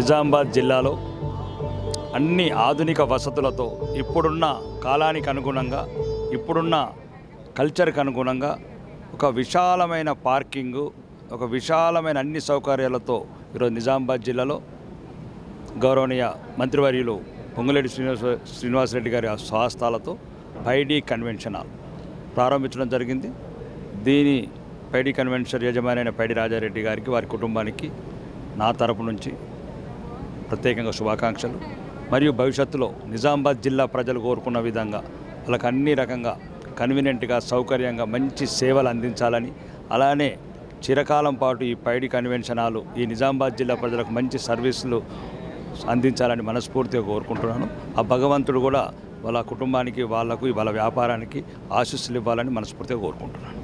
నిజామాబాద్ జిల్లాలో అన్ని ఆధునిక వసతులతో ఇప్పుడున్న కాలానికి అనుగుణంగా ఇప్పుడున్న కల్చర్కి అనుగుణంగా ఒక విశాలమైన పార్కింగు, ఒక విశాలమైన అన్ని సౌకర్యాలతో ఈరోజు నిజామాబాద్ జిల్లాలో గౌరవనీయ మంత్రివర్యులు పొంగులేటి శ్రీనివాసరెడ్డి గారి స్వహస్తాలతో పైడి కన్వెన్షన్ హాల్ ప్రారంభించడం జరిగింది. దీని పైడి కన్వెన్షన్ యజమాని అయిన పైడి రాజారెడ్డి గారికి, వారి కుటుంబానికి నా తరపు నుంచి ప్రత్యేకంగా శుభాకాంక్షలు. మరియు భవిష్యత్తులో నిజామాబాద్ జిల్లా ప్రజలు కోరుకున్న విధంగా వాళ్ళకి అన్ని రకంగా కన్వీనియంట్గా, సౌకర్యంగా మంచి సేవలు అందించాలని, అలానే చిరకాలం పాటు ఈ పైడి కన్వెన్షన్ హాలు ఈ నిజామాబాద్ జిల్లా ప్రజలకు మంచి సర్వీసులు అందించాలని మనస్ఫూర్తిగా కోరుకుంటున్నాను. ఆ భగవంతుడు కూడా వాళ్ళ కుటుంబానికి, వాళ్ళకు, వాళ్ళ వ్యాపారానికి ఆశీస్సులు ఇవ్వాలని మనస్ఫూర్తిగా కోరుకుంటున్నాను.